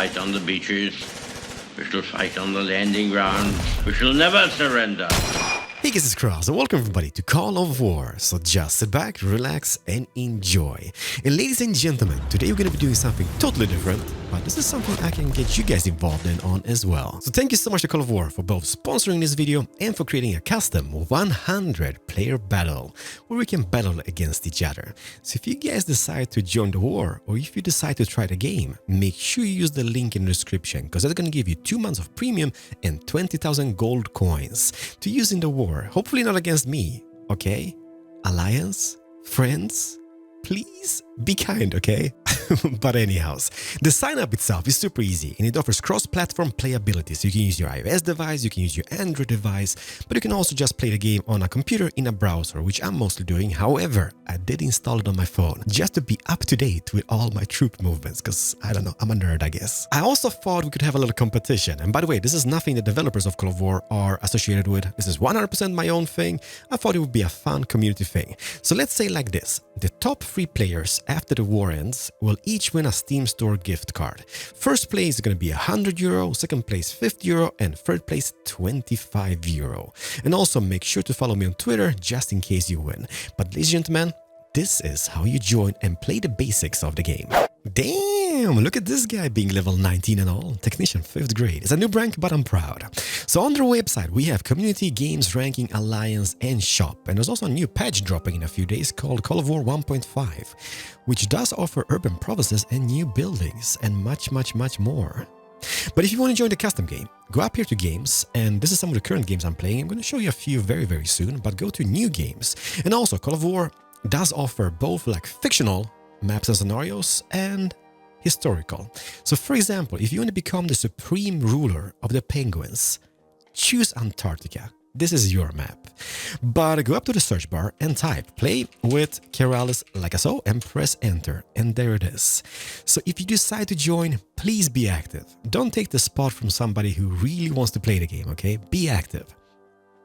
fight on the beaches. We shall fight on the landing grounds. We shall never surrender. Hey guys, it's Keralis and welcome everybody to Call of War. So just sit back, relax and enjoy. And ladies and gentlemen, today we're going to be doing something totally different, but this is something I can get you guys involved in on as well. So thank you so much to Call of War for both sponsoring this video and for creating a custom 100 player battle where we can battle against each other. So if you guys decide to join the war or if you decide to try the game, make sure you use the link in the description because that's going to give you 2 months of premium and 20,000 gold coins to use in the war. Hopefully not against me, okay? Alliance? Friends? Please be kind, okay? But anyhows, the sign up itself is super easy and it offers cross-platform playability. So you can use your iOS device, you can use your Android device, but you can also just play the game on a computer in a browser, which I'm mostly doing. However, I did install it on my phone just to be up to date with all my troop movements because, I don't know, I'm a nerd, I guess. I also thought we could have a little competition. And by the way, this is nothing the developers of Call of War are associated with. This is 100% my own thing. I thought it would be a fun community thing. So let's say like this. The top 3 players after the war ends will each win a Steam Store gift card. First place is going to be €100, second place €50, and third place €25. And also make sure to follow me on Twitter just in case you win. But ladies and gentlemen, this is how you join and play the basics of the game. Damn, look at this guy being level 19 and all. Technician 5th grade. It's a new rank, but I'm proud. So on their website, we have Community, Games, Ranking, Alliance, and Shop. And there's also a new patch dropping in a few days called Call of War 1.5, which does offer urban provinces and new buildings and much more. But if you want to join the custom game, go up here to games, and this is some of the current games I'm playing. I'm going to show you a few very soon, but go to new games. And also Call of War does offer both like fictional maps and scenarios and historical. So for example, if you want to become the supreme ruler of the penguins, choose Antarctica. This is your map. But go up to the search bar and type play with Keralis like so and press enter, and there it is. So if you decide to join, please be active. Don't take the spot from somebody who really wants to play the game, okay? Be active.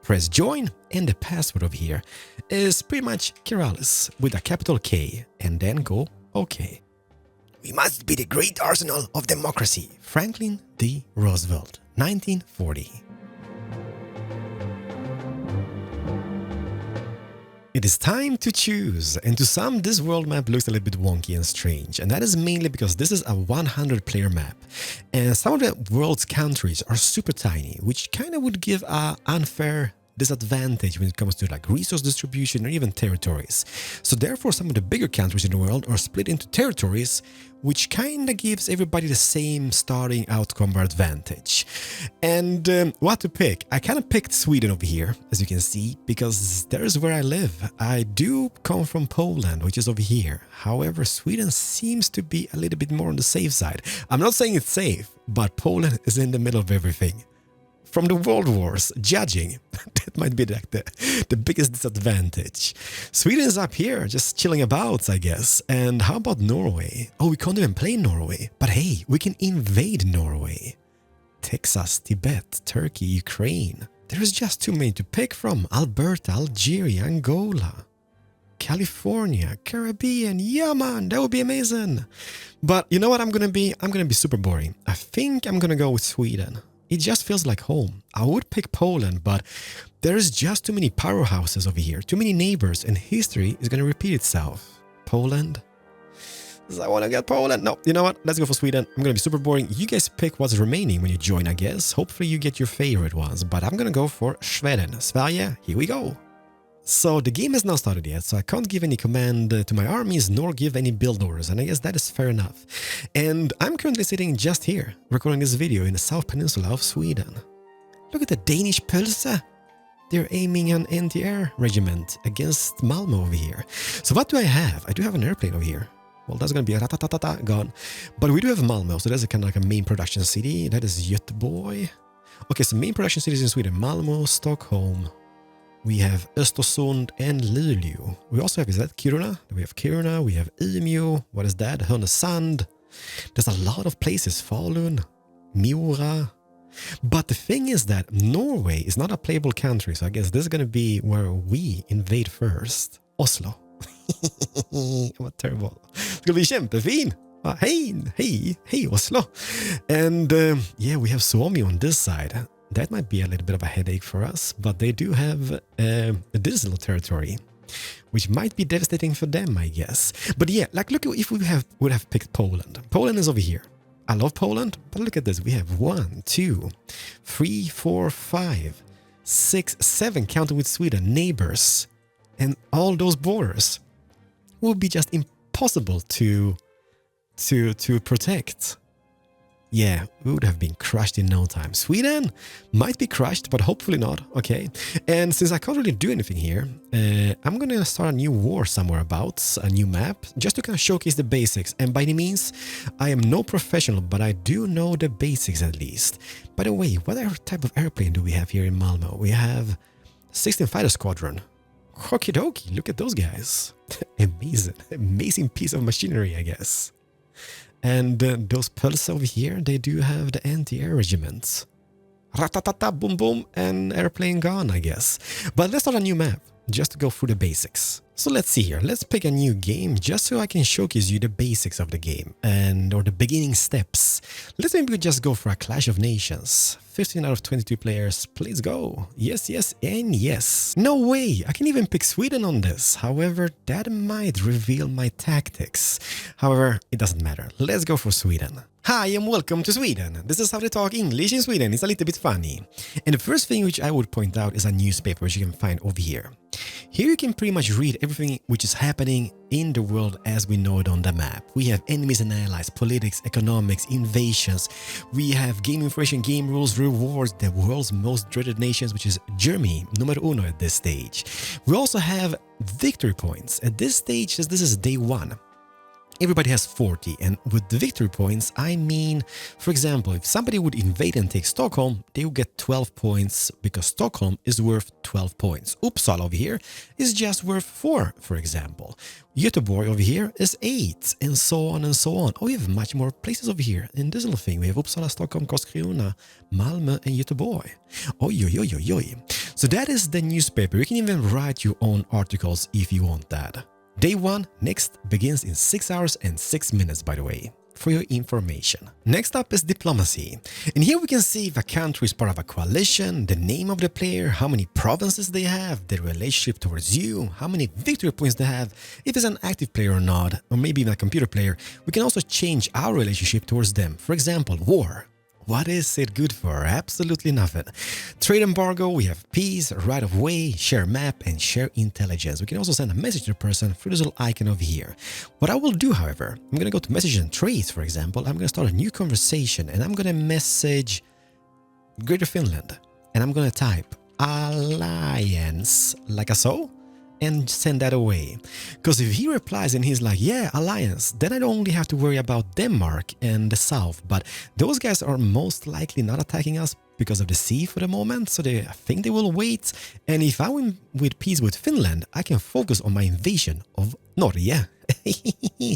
Press join, and the password over here is pretty much Keralis with a capital K, and then go OK. We must be the great arsenal of democracy. Franklin D. Roosevelt, 1940. It is time to choose, and to some this world map looks a little bit wonky and strange, and that is mainly because this is a 100 player map, and some of the world's countries are super tiny, which kind of would give a unfair disadvantage when it comes to like resource distribution or even territories. So therefore some of the bigger countries in the world are split into territories, which kind of gives everybody the same starting outcome or advantage. And what to pick? I kind of picked Sweden over here, as you can see, because there's where I live. I do come from Poland, which is over here. However, Sweden seems to be a little bit more on the safe side. I'm not saying it's safe, but Poland is in the middle of everything. From the World Wars, judging, that might be like the biggest disadvantage. Sweden is up here, just chilling about, I guess. And how about Norway? Oh, we can't even play Norway. But hey, we can invade Norway. Texas, Tibet, Turkey, Ukraine. There is just too many to pick from. Alberta, Algeria, Angola, California, Caribbean. Yeah, man, that would be amazing. But you know what I'm gonna be? I'm gonna be super boring. I think I'm gonna go with Sweden. It just feels like home. I would pick Poland, but there's just too many powerhouses over here, too many neighbors, and history is going to repeat itself. Poland? I want to get Poland. No, you know what? Let's go for Sweden. I'm going to be super boring. You guys pick what's remaining when you join, I guess. Hopefully you get your favorite ones, but I'm going to go for Sweden. Sverige, here we go. So the game has not started yet, so I can't give any command to my armies nor give any build orders, and I guess that is fair enough. And I'm currently sitting just here, recording this video in the South Peninsula of Sweden. Look at the Danish Pulse! They're aiming an anti-air regiment against Malmö over here. So what do I have? I do have an airplane over here. Well, that's gonna be a ta-ta-ta-ta gone. But we do have Malmö, so that's kind of like a main production city. That is Göteborg. Okay, so main production cities in Sweden: Malmö, Stockholm. We have Östersund and Luleå. We also have, is that Kiruna? We have Kiruna, we have Umeå. What is that? Härnösand. There's a lot of places. Falun, Mora. But the thing is that Norway is not a playable country, so I guess this is going to be where we invade first. Oslo. Vad terrible. Det ska bli kämpefin. Hey, Oslo. And yeah, we have Suomi on this side. That might be a little bit of a headache for us, but they do have a digital territory, which might be devastating for them, I guess. But yeah, like look, if we would have picked Poland. Poland is over here. I love Poland, but look at this. We have 1, 2, 3, 4, 5, 6, 7, counting with Sweden, neighbors, and all those borders would be just impossible to protect. Yeah, we would have been crushed in no time. Sweden might be crushed, but hopefully not, okay? And since I can't really do anything here, I'm gonna start a new war somewhere about, a new map, just to kind of showcase the basics. And by any means, I am no professional, but I do know the basics at least. By the way, what type of airplane do we have here in Malmo? We have 16 Fighter Squadron. Okie dokie, look at those guys. Amazing piece of machinery, I guess. And those pulses over here, they do have the anti-air regiments. Ratatata, boom boom, and airplane gone, I guess. But let's start a new map, just to go through the basics. So let's see here, let's pick a new game, just so I can showcase you the basics of the game, or the beginning steps. Let's maybe just go for a Clash of Nations. 15 out of 22 players, please go. Yes, yes, and yes. No way, I can even pick Sweden on this. However, that might reveal my tactics. However, it doesn't matter. Let's go for Sweden. Hi and welcome to Sweden. This is how they talk English in Sweden. It's a little bit funny. And the first thing which I would point out is a newspaper which you can find over here. Here you can pretty much read everything which is happening in the world as we know it on the map. We have enemies and allies, politics, economics, invasions. We have game information, game rules, rewards, the world's most dreaded nations, which is Germany, numero uno at this stage. We also have victory points. At this stage, this is day 1. Everybody has 40, and with the victory points, I mean, for example, if somebody would invade and take Stockholm, they would get 12 points because Stockholm is worth 12 points. Uppsala over here is just worth 4, for example. Göteborg over here is 8, and so on and so on. Oh, we have much more places over here in this little thing. We have Uppsala, Stockholm, Karlskrona, Malmö, and Göteborg. Oi, oi, oi, oi, oi. So that is the newspaper. You can even write your own articles if you want that. Day 1 next begins in 6 hours and 6 minutes, by the way, for your information. Next up is diplomacy. And here we can see if a country is part of a coalition, the name of the player, how many provinces they have, their relationship towards you, how many victory points they have, if it's an active player or not, or maybe even a computer player. We can also change our relationship towards them. For example, war. What is it good for? Absolutely nothing. Trade embargo, we have peace, right of way, share map, and share intelligence. We can also send a message to the person through this little icon over here. What I will do, however, I'm going to go to messages and trades, for example. I'm going to start a new conversation, and I'm going to message Greater Finland. And I'm going to type alliance, like so, and send that away. Because if he replies and he's like, yeah, alliance, then I don't only have to worry about Denmark and the south, but those guys are most likely not attacking us because of the sea for the moment, so I think they will wait. And if I'm with peace with Finland, I can focus on my invasion of Norge.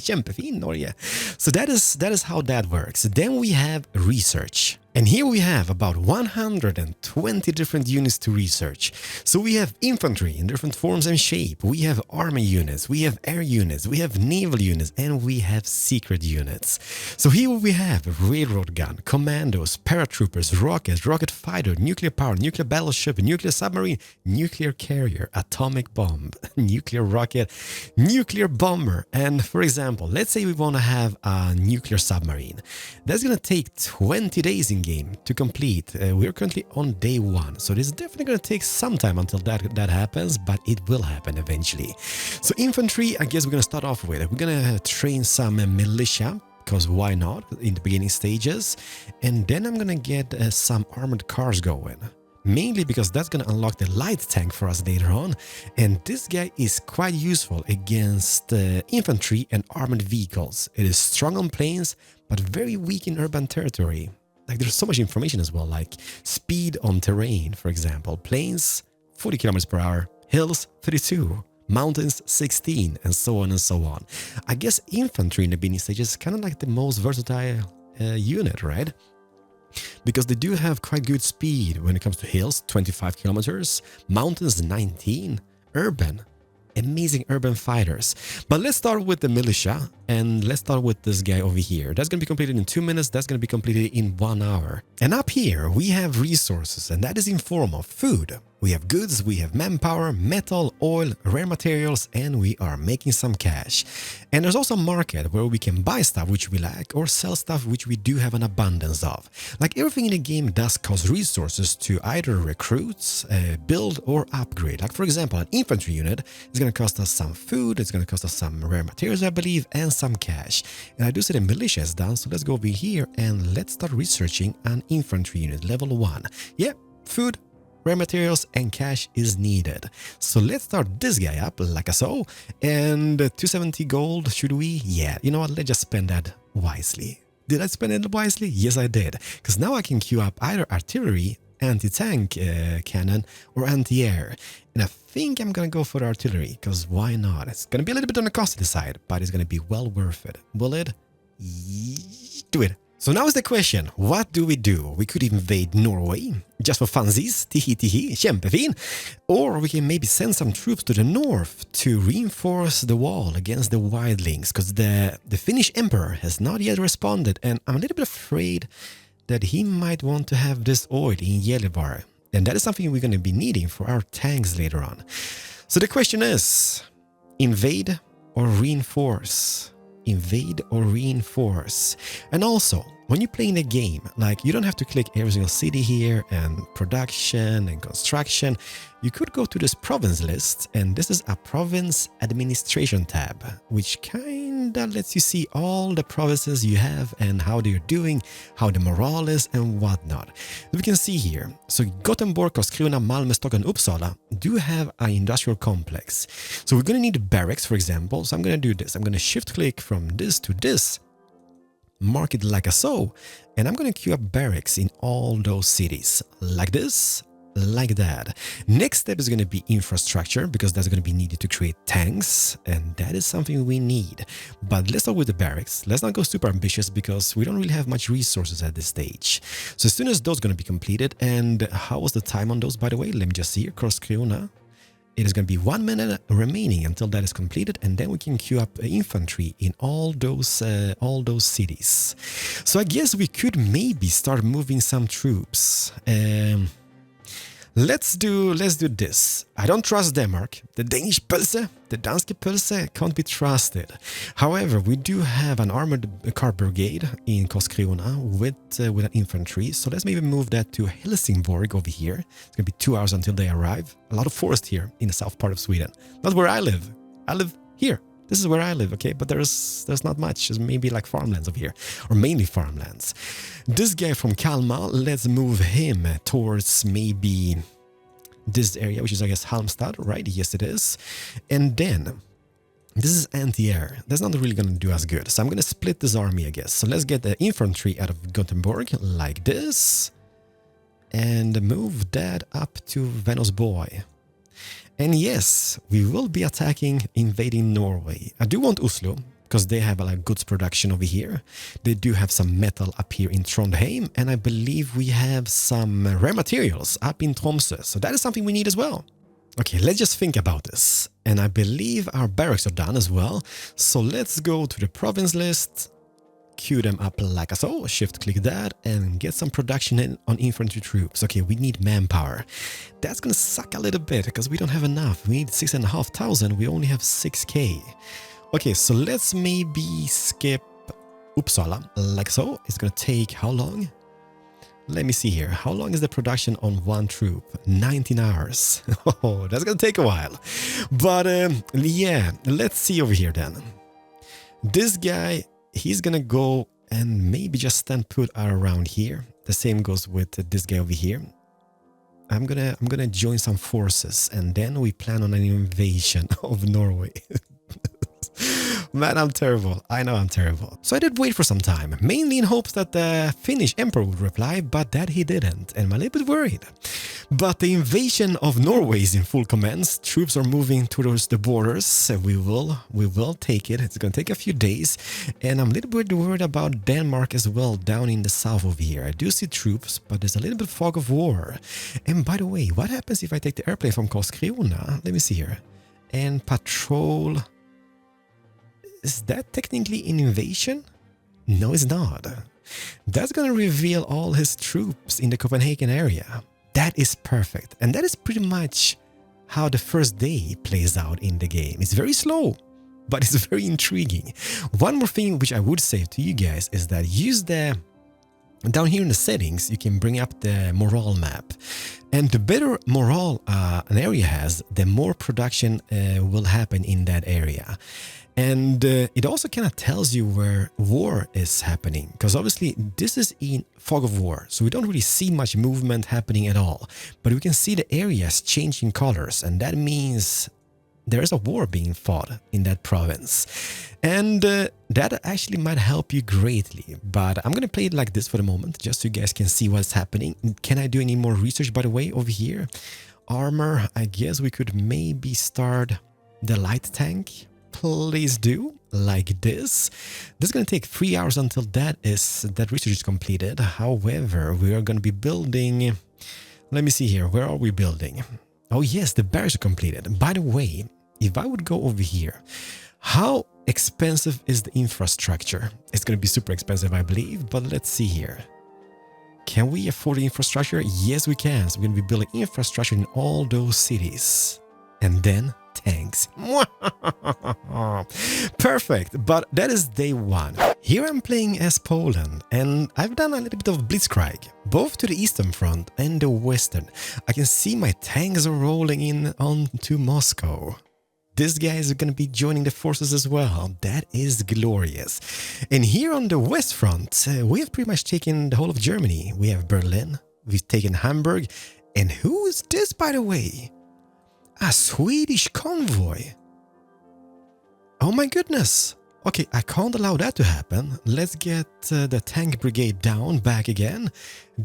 Kämpefin Norge. So that is how that works. Then we have research. And here we have about 120 different units to research. So we have infantry in different forms and shape, we have army units, we have air units, we have naval units, and we have secret units. So here we have railroad gun, commandos, paratroopers, rockets, rocket fighter, nuclear power, nuclear battleship, nuclear submarine, nuclear carrier, atomic bomb, nuclear rocket, nuclear bomber. And for example, let's say we want to have a nuclear submarine. That's going to take 20 days in game to complete. We're currently on day 1, so this is definitely going to take some time until that happens, but it will happen eventually. So infantry, I guess we're going to start off with. We're going to train some militia, because why not, in the beginning stages, and then I'm going to get some armored cars going. Mainly because that's going to unlock the light tank for us later on, and this guy is quite useful against infantry and armored vehicles. It is strong on plains, but very weak in urban territory. Like, there's so much information as well, like speed on terrain, for example. Plains, 40 kilometers per hour, hills, 32, mountains, 16, and so on and so on. I guess infantry in the beginning stages is kind of like the most versatile unit, right? Because they do have quite good speed when it comes to hills, 25 kilometers, mountains, 19, urban, amazing urban fighters. But let's start with the militia. And let's start with this guy over here. That's going to be completed in 2 minutes. That's going to be completed in 1 hour. And up here, we have resources, and that is in form of food. We have goods, we have manpower, metal, oil, rare materials, and we are making some cash. And there's also a market where we can buy stuff which we lack or sell stuff which we do have an abundance of. Like everything in the game does cost resources to either recruit, build, or upgrade. Like for example, an infantry unit is going to cost us some food, it's going to cost us some rare materials, I believe, and some cash. And I do see the militia is done, so let's go over here and let's start researching an infantry unit, level 1. Yeah, food, rare materials, and cash is needed. So let's start this guy up like so. And 270 gold, should we? Yeah, you know what, let's just spend that wisely. Did I spend it wisely? Yes, I did. Because now I can queue up either artillery, anti-tank cannon, or anti-air. And I think I'm gonna go for the artillery, because why not? It's gonna be a little bit on the costly side, but it's gonna be well worth it. Will it? Do it. So now is the question, what do? We could invade Norway, just for funsies, tihi, kämpefin. Or we can maybe send some troops to the north to reinforce the wall against the wildlings, because the Finnish emperor has not yet responded, and I'm a little bit afraid that he might want to have this oil in Gällivare. And that is something we're going to be needing for our tanks later on. So the question is, invade or reinforce? Invade or reinforce? And also, when you play in a game, like you don't have to click every single city here and production and construction. You could go to this province list, and this is a province administration tab, which kinda lets you see all the provinces you have and how they're doing, how the morale is and whatnot. We can see here, so Gothenburg, Karlskrona, Malmö, Stockholm, Uppsala do have an industrial complex. So we're gonna need barracks, for example. So I'm gonna do this. I'm gonna shift click from this to this, mark it like so, and I'm going to queue up barracks in all those cities, like this, like that. Next step is going to be infrastructure, because that's going to be needed to create tanks, and that is something we need. But let's start with the barracks. Let's not go super ambitious, because we don't really have much resources at this stage. So as soon as those are going to be completed, and how was the time on those, by the way? Let me just see here, Karlskrona. It is going to be 1 minute remaining until that is completed, and then we can queue up infantry in all those cities. So I guess we could maybe start moving some troops. Let's do this. I don't trust Denmark. The Danish pølse, the danske pølse can't be trusted. However, we do have an armored car brigade in Karlskrona with an infantry. So let's maybe move that to Helsingborg over here. It's going to be 2 hours until they arrive. A lot of forest here in the south part of Sweden. Not where I live. I live here. This is where I live, okay? But there's not much. There's maybe like farmlands over here, or mainly farmlands. This guy from Kalmar, let's move him towards maybe this area, which is, I guess, Halmstad, right? Yes, it is. And then this is anti-air. That's not really going to do us good. So I'm going to split this army, I guess. So let's get the infantry out of Gothenburg like this, and move that up to Vänersborg. And yes, we will be invading Norway. I do want Oslo, because they have a goods production over here. They do have some metal up here in Trondheim, and I believe we have some rare materials up in Tromsø. So that is something we need as well. Okay, let's just think about this. And I believe our barracks are done as well. So let's go to the province list, queue them up like so, shift click that, and get some production in on infantry troops. Okay, we need manpower. That's gonna suck a little bit, because we don't have enough. We need 6,500, we only have 6k. Okay, so let's maybe skip Uppsala like so. It's gonna take how long? Let me see here. How long is the production on one troop? 19 hours. Oh, that's gonna take a while. But yeah, let's see over here then. This guy, he's gonna go and maybe just stand put around here. The same goes with this guy over here. I'm gonna join some forces, and then we plan on an invasion of Norway. Man, I'm terrible. I know I'm terrible. So I did wait for some time, mainly in hopes that the Finnish emperor would reply, but that he didn't, and I'm a little bit worried. But the invasion of Norway is in full commence. Troops are moving towards the borders. We will take it. It's going to take a few days, and I'm a little bit worried about Denmark as well, down in the south over here. I do see troops, but there's a little bit of fog of war. And by the way, what happens if I take the airplane from Karlskrona? Let me see here. And patrol is that technically an invasion? No, it's not. That's gonna reveal all his troops in the Copenhagen area. That is perfect. And that is pretty much how the first day plays out in the game. It's very slow, but it's very intriguing. One more thing which I would say to you guys is that use the... Down here in the settings, you can bring up the morale map. And the better morale an area has, the more production will happen in that area. And it also kind of tells you where war is happening, because obviously this is in fog of war, so we don't really see much movement happening at all. But we can see the areas changing colors, and that means there is a war being fought in that province. And that actually might help you greatly. But I'm going to play it like this for the moment, just so you guys can see what's happening. Can I do any more research, by the way, over here? Armor, I guess we could maybe start the light tank. Please do, like this. This is going to take 3 hours until that research is completed. However, we are going to be building... Let me see here. Where are we building? Oh yes, the barracks are completed. By the way, if I would go over here, how expensive is the infrastructure? It's going to be super expensive, I believe, but let's see here. Can we afford the infrastructure? Yes, we can. So we're going to be building infrastructure in all those cities. And then tanks. Perfect, but that is day one. Here I'm playing as Poland, and I've done a little bit of blitzkrieg, both to the eastern front and the western. I can see my tanks are rolling in onto Moscow. This guy is going to be joining the forces as well. That is glorious. And here on the west front, we have pretty much taken the whole of Germany. We have Berlin, we've taken Hamburg, and who is this, by the way? A Swedish convoy. Oh my goodness. Okay, I can't allow that to happen. Let's get the tank brigade down, back again.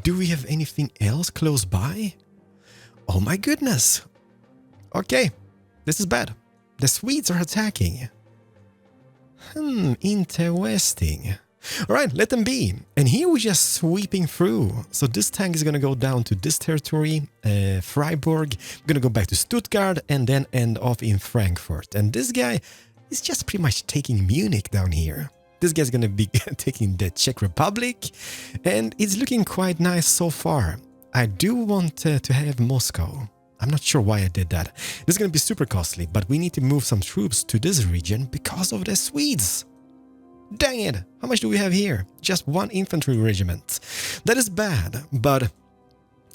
Do we have anything else close by? Oh my goodness. Okay, this is bad. The Swedes are attacking. Interesting. Alright, let them be. And here we're just sweeping through. So this tank is gonna go down to this territory, Freiburg. We're gonna go back to Stuttgart and then end off in Frankfurt. And this guy is just pretty much taking Munich down here. This guy's gonna be taking the Czech Republic. And it's looking quite nice so far. I do want to have Moscow. I'm not sure why I did that. This is gonna be super costly, but we need to move some troops to this region because of the Swedes. Dang it! How much do we have here? Just one infantry regiment. That is bad, but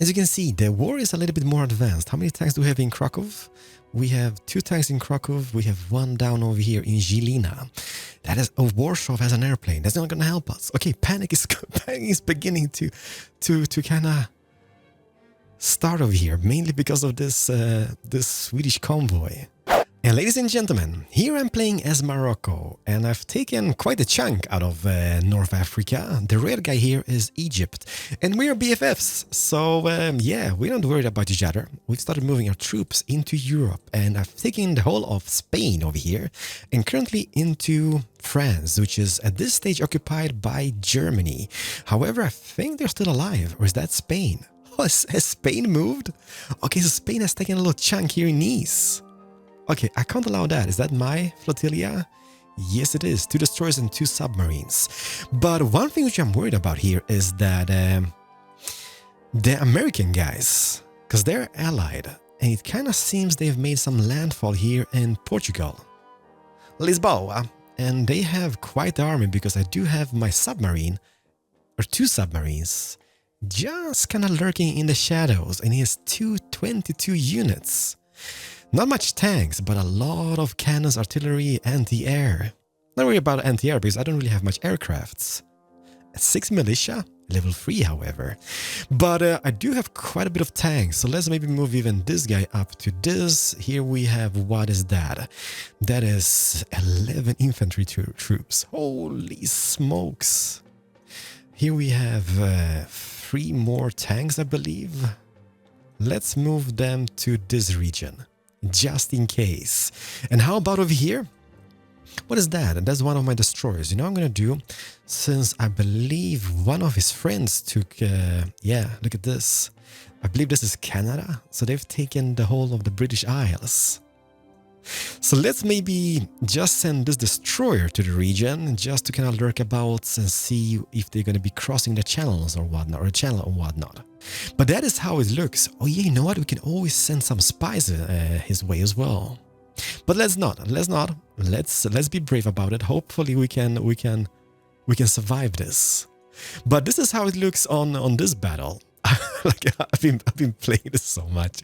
as you can see, the war is a little bit more advanced. How many tanks do we have in Krakow? We have 2 tanks in Krakow. We have 1 down over here in Žilina. That is... Oh, Warsaw has an airplane. That's not gonna help us. Okay, panic is beginning to kind of start over here, mainly because of this Swedish convoy. And ladies and gentlemen, here I'm playing as Morocco, and I've taken quite a chunk out of North Africa. The red guy here is Egypt, and we are BFFs, so yeah, we don't worry about each other. We've started moving our troops into Europe, and I've taken the whole of Spain over here, and currently into France, which is at this stage occupied by Germany. However, I think they're still alive, or is that Spain? Oh, has Spain moved? Okay, so Spain has taken a little chunk here in Nice. Okay, I can't allow that. Is that my flotilla? Yes, it is. 2 destroyers and 2 submarines. But one thing which I'm worried about here is that the American guys, because they're allied, and it kind of seems they've made some landfall here in Portugal. Lisboa. And they have quite the army, because I do have my submarine, or 2 submarines, just kind of lurking in the shadows, and he has 222 units. Not much tanks, but a lot of cannons, artillery, anti-air. Not worry about anti-air because I don't really have much aircrafts. 6 militia, level 3 however. But I do have quite a bit of tanks, so let's maybe move even this guy up to this. Here we have, what is that? That is 11 infantry troops. Holy smokes. Here we have 3 more tanks, I believe. Let's move them to this region, just in case. And how about over here? What is that? That's one of my destroyers. You know what I'm gonna do? Since I believe one of his friends took... yeah, look at this. I believe this is Canada. So they've taken the whole of the British Isles. So let's maybe just send this destroyer to the region just to kind of lurk about and see if they're going to be crossing the channels or whatnot, or a channel or whatnot. But that is how it looks. Oh yeah, you know what? We can always send some spies his way as well. But let's not. Let's be brave about it. Hopefully we can survive this. But this is how it looks on this battle. Like I've been playing this so much,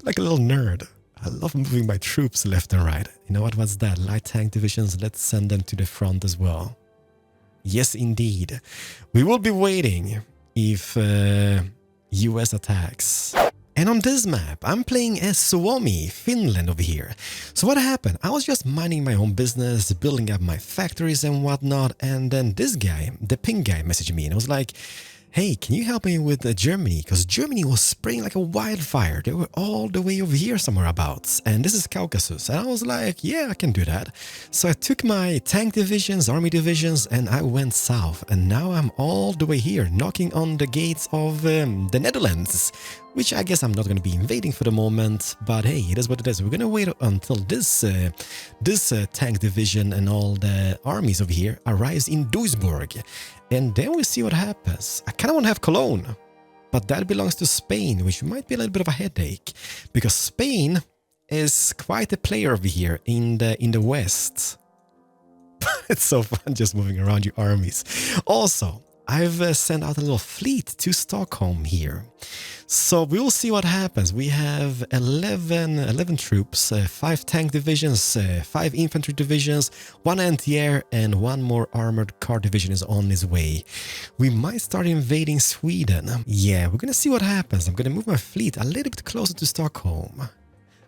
like a little nerd. I love moving my troops left and right. You know what? What's that? Light tank divisions. Let's send them to the front as well. Yes, indeed. We will be waiting if US attacks. And on this map, I'm playing as Suomi, Finland over here. So what happened? I was just minding my own business, building up my factories and whatnot, and then this guy, the pink guy, messaged me and was like, hey, can you help me with Germany? Because Germany was spreading like a wildfire. They were all the way over here somewhere abouts. And this is Caucasus. And I was like, yeah, I can do that. So I took my tank divisions, army divisions, and I went south. And now I'm all the way here, knocking on the gates of the Netherlands, which I guess I'm not going to be invading for the moment. But hey, it is what it is. We're going to wait until this tank division and all the armies over here arrives in Duisburg. And then we'll see what happens. I kind of want to have Cologne, but that belongs to Spain, which might be a little bit of a headache, because Spain is quite a player over here in the West. It's so fun just moving around your armies. Also, I've sent out a little fleet to Stockholm here. So we will see what happens. We have 11 troops, 5 tank divisions, 5 infantry divisions, 1 anti-air, and 1 more armored car division is on its way. We might start invading Sweden. Yeah, we're gonna see what happens. I'm gonna move my fleet a little bit closer to Stockholm.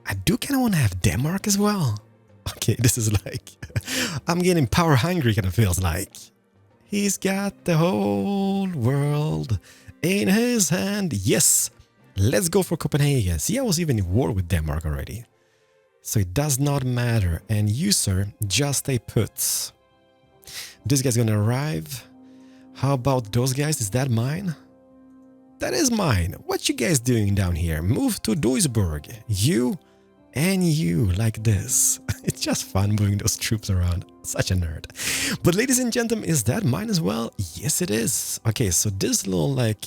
I do kind of want to have Denmark as well. Okay, this is like... I'm getting power hungry, kind of feels like. He's got the whole world in his hand. Yes, let's go for Copenhagen. See, I was even in war with Denmark already. So it does not matter. And you, sir, just stay put. This guy's gonna arrive. How about those guys? Is that mine? That is mine. What you guys doing down here? Move to Duisburg. You and you, like this. It's just fun moving those troops around. Such a nerd. But ladies and gentlemen, is that mine as well? Yes, it is. Okay, so this little like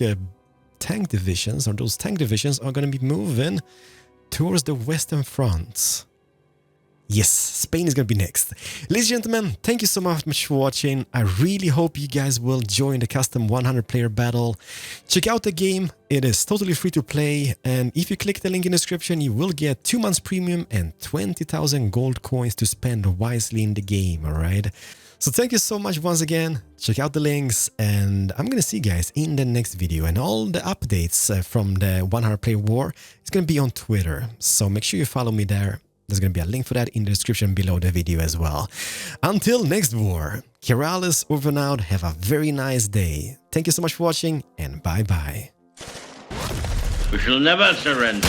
tank divisions, or those tank divisions, are going to be moving towards the Western Front. Yes, Spain is going to be next. Ladies and gentlemen, thank you so much for watching. I really hope you guys will join the custom 100 player battle. Check out the game. It is totally free to play. And if you click the link in the description, you will get 2 months premium and 20,000 gold coins to spend wisely in the game, alright? So thank you so much once again. Check out the links, and I'm going to see you guys in the next video. And all the updates from the 100 player war is going to be on Twitter. So make sure you follow me there. There's going to be a link for that in the description below the video as well. Until next war, Keralis over and out. Have a very nice day. Thank you so much for watching, and bye-bye. We shall never surrender.